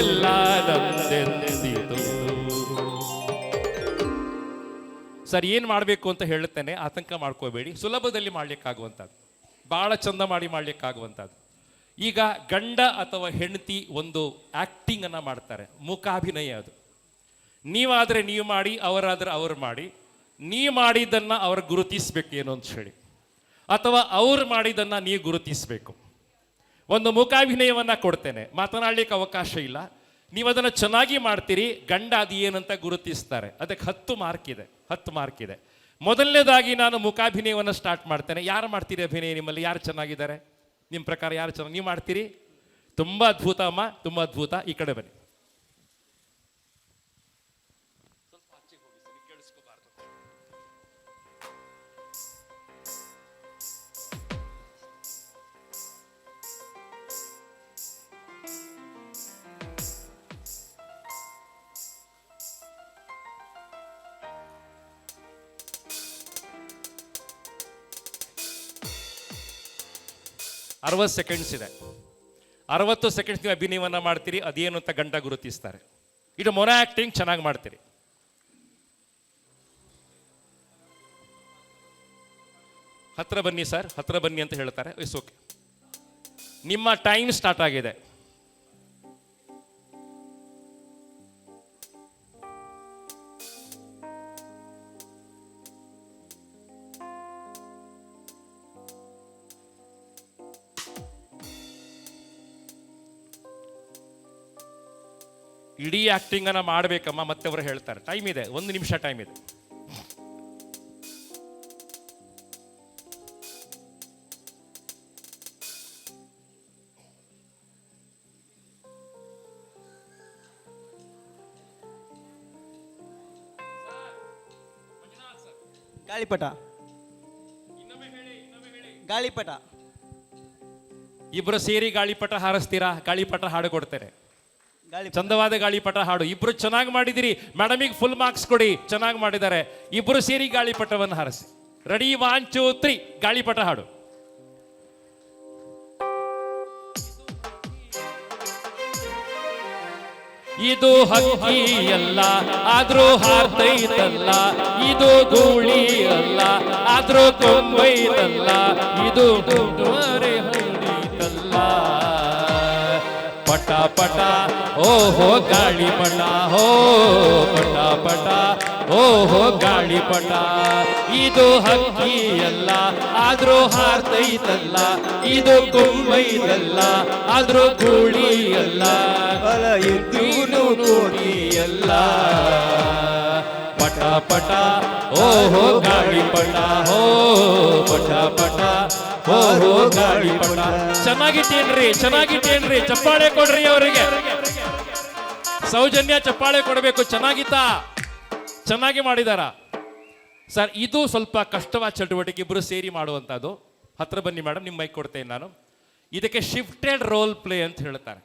ಎಲ್ಲ ನಂದೆಂದಿತು. ಸರ್ ಏನು ಮಾಡಬೇಕು ಅಂತ ಹೇಳುತ್ತೇನೆ, ಆತಂಕ ಮಾಡ್ಕೋಬೇಡಿ. ಸುಲಭದಲ್ಲಿ ಮಾಡಲಿಕ್ಕಾಗುವಂಥದ್ದು, ಭಾಳ ಚಂದ ಮಾಡಲಿಕ್ಕಾಗುವಂಥದ್ದು. ಈಗ ಗಂಡ ಅಥವಾ ಹೆಂಡತಿ ಒಂದು ಆ್ಯಕ್ಟಿಂಗನ್ನು ಮಾಡ್ತಾರೆ, ಮೂಕಾಭಿನಯ ಅದು. ನೀವಾದರೆ ನೀವು ಮಾಡಿ, ಅವರಾದರೆ ಅವರು ಮಾಡಿ. ನೀವು ಮಾಡಿದ್ದನ್ನು ಅವ್ರು ಗುರುತಿಸ್ಬೇಕು ಏನು ಅಂತ ಹೇಳಿ, ಅಥವಾ ಅವ್ರು ಮಾಡಿದ್ದನ್ನು ನೀವು ಗುರುತಿಸಬೇಕು. ಒಂದು ಮೂಕಾಭಿನಯವನ್ನು ಕೊಡ್ತೇನೆ, ಮಾತನಾಡಲಿಕ್ಕೆ ಅವಕಾಶ ಇಲ್ಲ. ನೀವು ಅದನ್ನು ಚೆನ್ನಾಗಿ ಮಾಡ್ತೀರಿ, ಗಂಡ ಅದು ಏನಂತ ಗುರುತಿಸ್ತಾರೆ. ಅದಕ್ಕೆ 10 ಮಾರ್ಕ್ ಇದೆ. ಮೊದಲನೇದಾಗಿ ನಾನು ಮೂಕಾಭಿನಯವನ್ನು ಸ್ಟಾರ್ಟ್ ಮಾಡ್ತೇನೆ. ಯಾರು ಮಾಡ್ತೀರಿ ಅಭಿನಯ ನಿಮ್ಮಲ್ಲಿ? ಯಾರು ಚೆನ್ನಾಗಿದ್ದಾರೆ ನಿಮ್ಮ ಪ್ರಕಾರ? ಯಾರು ಚೆನ್ನಾಗಿ ನೀವು ಮಾಡ್ತೀರಿ? ತುಂಬ ಅದ್ಭುತ ಅಮ್ಮ, ತುಂಬ ಅದ್ಭುತ. ಈ ಕಡೆ ಬನ್ನಿ. ಸೆಕೆಂಡ್ಸ್ ಇದೆ. 60 ಸೆಕೆಂಡ್ಸ್ ನೀವು ಅಭಿನಯವನ್ನು ಮಾಡ್ತೀರಿ, ಅದೇನು ಅಂತ ಗಂಡ ಗುರುತಿಸ್ತಾರೆ. ಇದು ಮೊನ ಆ್ಯಕ್ಟಿಂಗ್ ಚೆನ್ನಾಗಿ ಮಾಡ್ತೀರಿ. ಹತ್ರ ಬನ್ನಿ ಸರ್, ಹತ್ರ ಬನ್ನಿ ಅಂತ ಹೇಳ್ತಾರೆ. ಇಟ್ಸ್ ಓಕೆ, ನಿಮ್ಮ ಟೈಮ್ ಸ್ಟಾರ್ಟ್ ಆಗಿದೆ. ಇಡೀ ಆ್ಯಕ್ಟಿಂಗನ್ನು ಮಾಡಬೇಕಮ್ಮ, ಮತ್ತೆ ಅವರು ಹೇಳ್ತಾರೆ. ಟೈಮ್ ಇದೆ, 1 ನಿಮಿಷ ಟೈಮ್ ಇದೆ. ಗಾಳಿಪಟ, ಗಾಳಿಪಟ. ಇಬ್ರು ಸೇರಿ ಗಾಳಿಪಟ ಹಾರಿಸ್ತೀರಾ? ಗಾಳಿಪಟ ಹಾಡು ಕೊಡ್ತೇನೆ, ಚಂದವಾದ ಗಾಳಿಪಟ ಹಾಡು. ಇಬ್ರು ಚೆನ್ನಾಗಿ ಮಾಡಿದಿರಿ, ಮೇಡಮಿಗೆ ಫುಲ್ ಮಾರ್ಕ್ಸ್ ಕೊಡಿ. ಚೆನ್ನಾಗಿ ಮಾಡಿದ್ದಾರೆ. ಇಬ್ರು ಸೇರಿ ಗಾಳಿಪಟವನ್ನು ಹಾರಿಸಿ. ರೆಡಿ, 1 2 3 ಗಾಳಿಪಟ ಹಾಡು. ಇದು ಹಕ್ಕಿ ಅಲ್ಲ ಆದ್ರೂ ಹಾರ್ತೈತಲ್ಲ, ಇದು ಗೂಳಿ ಅಲ್ಲ ಆದ್ರೂ ಕೊಂಬೈತಲ್ಲ, ಇದು ಹರಿತಲ್ಲ. ಪಟ ಪಟ ಓಹೋ ಗಾಳಿಪಟ, ಹೋ ಪಟ ಪಟ ಓಹೋ ಗಾಳಿಪಟ. ಇದು ಹಕ್ಕಿ ಅಲ್ಲ ಆದ್ರೂ ಹಾರ್ತೈತಲ್ಲ, ಇದು ಕೊಂಬೈತಲ್ಲ ಆದ್ರೂ ಗೂಳಿ ಅಲ್ಲ, ಇದ್ದು ಕೋಟಿ ಅಲ್ಲ. ಪಟ ಪಟ ಓಹೋ ಗಾಳಿಪಟ, ಹೋ ಪಟ ಪಟ ಓಹೋ ಗಾಳಿಪಟ. ಚೆನ್ನಾಗಿಟ್ಟೇನ್ರಿ, ಚಪ್ಪಾಳೆ ಕೊಡ್ರಿ ಅವರಿಗೆ. ಸೌಜನ್ಯ ಚಪ್ಪಾಳೆ ಕೊಡಬೇಕು. ಚೆನ್ನಾಗಿ ಮಾಡಿದಾರ ಸರ್. ಇದು ಸ್ವಲ್ಪ ಕಷ್ಟವಾದ ಚಟುವಟಿಕೆ, ಇಬ್ಬರು ಸೇರಿ ಮಾಡುವಂಥದ್ದು. ಹತ್ರ ಬನ್ನಿ ಮೇಡಮ್, ನಿಮ್ಮ ಮೈಕ್ ಕೊಡ್ತೇನೆ ನಾನು. ಇದಕ್ಕೆ ಶಿಫ್ಟೆಡ್ ರೋಲ್ ಪ್ಲೇ ಅಂತ ಹೇಳ್ತಾರೆ.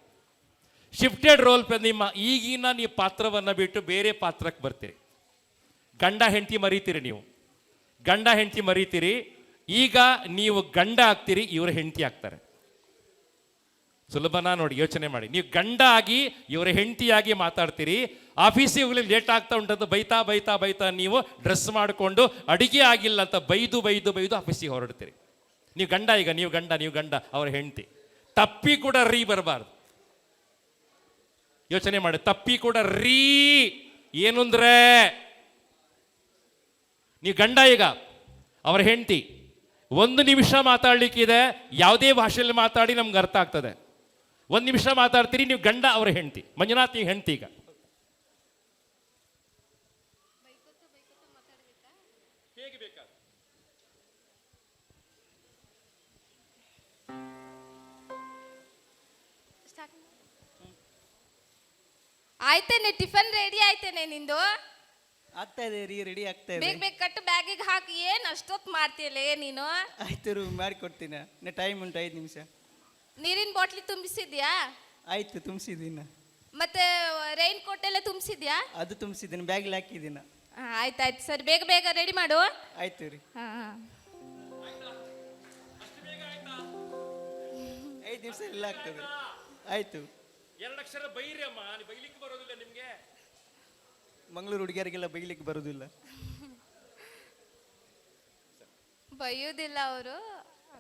ಶಿಫ್ಟೆಡ್ ರೋಲ್ ಪ್ಲೇ, ನಿಮ್ಮ ಈಗಿನ ನೀವು ಪಾತ್ರವನ್ನು ಬಿಟ್ಟು ಬೇರೆ ಪಾತ್ರಕ್ಕೆ ಬರ್ತೀರಿ. ಗಂಡ ಹೆಂಡತಿ ಮರೀತೀರಿ, ನೀವು ಗಂಡ ಹೆಂಡತಿ ಮರೀತೀರಿ. ಈಗ ನೀವು ಗಂಡ ಆಗ್ತೀರಿ, ಇವರು ಹೆಂಡತಿ ಆಗ್ತಾರೆ. ಸುಲಭನಾ ನೋಡಿ, ಯೋಚನೆ ಮಾಡಿ. ನೀವು ಗಂಡ ಆಗಿ ಇವರ ಹೆಂಡತಿಯಾಗಿ ಮಾತಾಡ್ತೀರಿ. ಆಫೀಸಿಗೆ ಹೋಗಲಿ ಲೇಟ್ ಆಗ್ತಾ ಉಂಟದ್ದು ಬೈತಾ ನೀವು ಡ್ರೆಸ್ ಮಾಡಿಕೊಂಡು ಅಡಿಗೆ ಆಗಿಲ್ಲ ಅಂತ ಬೈದು ಆಫೀಸಿಗೆ ಹೊರಡ್ತೀರಿ. ನೀವು ಗಂಡ, ಈಗ ನೀವು ಗಂಡ ಅವರ ಹೆಂಡತಿ. ತಪ್ಪಿ ಕೂಡ ರೀ ಬರಬಾರ್ದು. ಯೋಚನೆ ಮಾಡಿ, ತಪ್ಪಿ ಕೂಡ ರೀ ಏನು ಅಂದ್ರೆ, ನೀವು ಗಂಡ, ಈಗ ಅವರ ಹೆಂಡತಿ. 1 ನಿಮಿಷ ಮಾತಾಡ್ಲಿಕ್ಕಿದೆ, ಯಾವುದೇ ಭಾಷೆಯಲ್ಲಿ ಮಾತಾಡಿ ನಮ್ಗೆ ಅರ್ಥ ಆಗ್ತದೆ. 1 ನಿಮಿಷ ಮಾತಾಡ್ತೀರಿ, ನೀವು ಗಂಡ ಅವರ ಹೆಂಡತಿ. ಮಂಜುನಾಥ್, ನೀವು ಹೆಂಡತಿ. ಈಗ ಹೇಗೆ ಬೇಕಾದ ಆಯ್ತೇನೆ, ಟಿಫನ್ ರೆಡಿ ಆಯ್ತೇನೆ ನಿಂದು? ಆಗ್ತಾ ಇದೆ ರೀ, ರೆಡಿ ಆಗ್ತಾ ಇದೆ. ಬೇಗ ಕಟ್ಟು, ಬ್ಯಾಗಿಗೆ ಹಾಕಿ. ಏನ್ ಅಷ್ಟೊತ್ತು ಮಾಡ್ತೀಯಲ್ಲ ನೀನು? ಆಯ್ತು ರೀ, ಮಾಡಿಕೊಡ್ತೀನಿ. ಟೈಮ್ ಉಂಟು, 5 ನಿಮಿಷ. ನೀರಿನ ಬಾಟ್ಲಿ ತುಂಬಿಸಿದ್ಯಾ? ಆಯ್ತು, ತುಂಬಿಸಿದ್ದೀನಿ. ಮತ್ತೆ ರೈನ್ ಕೋಟ್ ಎಲ್ಲ ತುಂಬಿಸಿದ್ಯಾ? ಅದು ತುಂಬಿಸಿದ್ದೀನಿ, ಬ್ಯಾಗ್ಲಿ ಹಾಕಿದ್ದೀನಿ. ಆಯ್ತಾಯ್ತು, ಸರಿ, ಬೇಗ ರೆಡಿ ಮಾಡು. ಆಯ್ತು ರೀ. 5 ನಿಮಿಷ ಎಲ್ಲ ಆಗ್ತದೆ. ಆಯ್ತು. ಎರಡು ಅಕ್ಷರ ಬೈರಿ ಅಮ್ಮ, ಬೈಲಿಕ್ಕೆ ಬರೋದಿಲ್ಲ ನಿಮ್ಗೆ. ಮಂಗಳೂರು ಹುಡುಗಿಯರಿಗೆಲ್ಲ ಬೈಲಿಕ್ಕೆ ಬರುದಿಲ್ಲ. ಬೈಯೋದಿಲ್ಲ ಅವರು.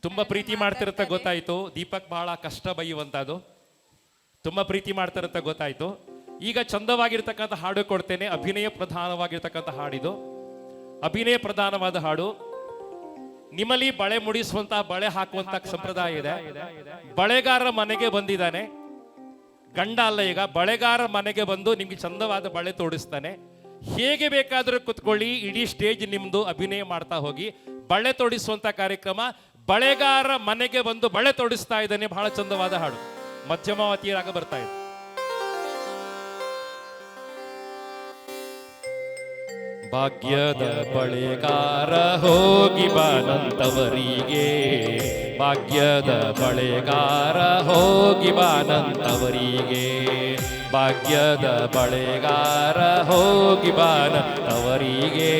ತುಂಬಾ ಪ್ರೀತಿ ಮಾಡ್ತಿರತ್ತ ಗೊತ್ತಾಯ್ತು. ದೀಪಕ್ ಬಹಳ ಕಷ್ಟ ಬೈಯುವಂತದ್ದು. ತುಂಬಾ ಪ್ರೀತಿ ಮಾಡ್ತಿರತ್ತ ಗೊತ್ತಾಯ್ತು. ಈಗ ಚಂದವಾಗಿರ್ತಕ್ಕಂಥ ಹಾಡು ಕೊಡ್ತೇನೆ. ಅಭಿನಯ ಪ್ರಧಾನವಾಗಿರ್ತಕ್ಕಂಥ ಹಾಡಿದು, ಅಭಿನಯ ಪ್ರಧಾನವಾದ ಹಾಡು. ನಿಮ್ಮಲ್ಲಿ ಬಳೆ ಮುಡಿಸುವಂತ, ಬಳೆ ಹಾಕುವಂತ ಸಂಪ್ರದಾಯ ಇದೆ. ಬಳೆಗಾರರ ಮನೆಗೆ ಬಂದಿದ್ದಾನೆ ಗಂಡ ಅಲ್ಲ, ಈಗ ಬಳೆಗಾರ ಮನೆಗೆ ಬಂದು ನಿಮ್ಗೆ ಚಂದವಾದ ಬಳೆ ತೋಡಿಸ್ತಾನೆ. ಹೇಗೆ ಬೇಕಾದರೂ ಕುತ್ಕೊಳ್ಳಿ, ಇಡೀ ಸ್ಟೇಜ್ ನಿಮ್ದು, ಅಭಿನಯ ಮಾಡ್ತಾ ಹೋಗಿ. ಬಳೆ ತೋಡಿಸುವಂತ ಕಾರ್ಯಕ್ರಮ. ಬಳೆಗಾರ ಮನೆಗೆ ಬಂದು ಬಳೆ ತೋಡಿಸ್ತಾ ಇದ್ದಾನೆ. ಬಹಳ ಚಂದವಾದ ಹಾಡು, ಮಧ್ಯಮಾವತಿ ರಾಗ ಬರ್ತಾ ಇದೆ. ಭಾಗ್ಯದ ಬಳೆಗಾರ ಹೋಗಿ ಬಾನಂತವರಿಗೆ, ಭಾಗ್ಯದ ಬಳೆಗಾರ ಹೋಗಿ ಬಾನಂತವರಿಗೆ, ಭಾಗ್ಯದ ಬಳೆಗಾರ ಹೋಗಿ ಬಾನಂತವರಿಗೆ,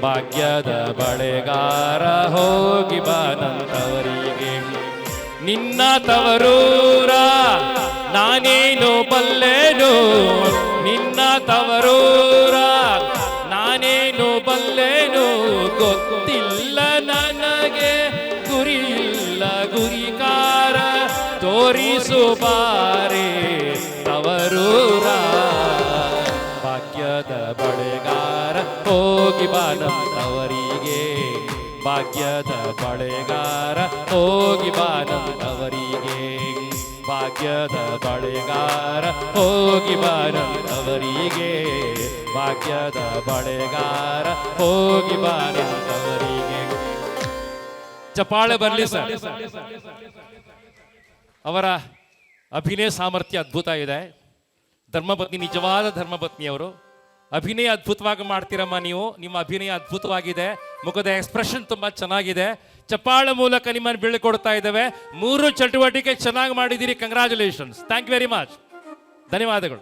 ಭಾಗ್ಯದ ಬಳೆಗಾರ ಹೋಗಿ ಬಾನಂತವರಿಗೆ. ನಿನ್ನ ತವರೂರ ನಾನೇನು ಬಲ್ಲೆನು, ನಿನ್ನ ತವರೂರ ನಾನೇನು ಬಲ್ಲೆನು, ಗೊತ್ತಿಲ್ಲ ನನಗೆ ಗುರಿಯಿಲ್ಲ ಗುರಿಕಾರ, ತೋರಿಸು ಬಾರೆ ತವರೂರ. ಭಾಗ್ಯದ ಬಳೆಗಾರ ಹೋಗಿ ಬಾನಂತವರಿಗೆ, ಭಾಗ್ಯದ ಬಳೆಗಾರ ಹೋಗಿ ಬಾನಂತವರಿಗೆ, ಭಾಗ್ಯದ ಬಳೆಗಾರ ಹೋಗಿ ಬಾನಂತವರಿಗೆ, ಭಾಗ್ಯದ ಬಳೆಗಾರ ಹೋಗಿ ಬಾನಂತವರಿಗೆ. ಚಪ್ಪಾಳೆ ಬರಲಿ ಸರ್. ಅವರ ಅಭಿನಯ ಸಾಮರ್ಥ್ಯ ಅದ್ಭುತ ಇದೆ. ಧರ್ಮಪತ್ನಿ, ನಿಜವಾದ ಧರ್ಮಪತ್ನಿ ಅವರು. ಅಭಿನಯ ಅದ್ಭುತವಾಗಿ ಮಾಡ್ತೀರಮ್ಮ ನೀವು. ನಿಮ್ಮ ಅಭಿನಯ ಅದ್ಭುತವಾಗಿದೆ. ಮುಖದ ಎಕ್ಸ್ಪ್ರೆಷನ್ ತುಂಬಾ ಚೆನ್ನಾಗಿದೆ. ಚಪ್ಪಾಳೆ ಮೂಲಕ ನಿಮ್ಮನ್ನು ಬೀಳ್ಕೊಡ್ತಾ ಇದ್ದೇವೆ. 3 ಚಟುವಟಿಕೆ ಚೆನ್ನಾಗಿ ಮಾಡಿದ್ದೀರಿ. Congratulations. Thank you very much. ಧನ್ಯವಾದಗಳು.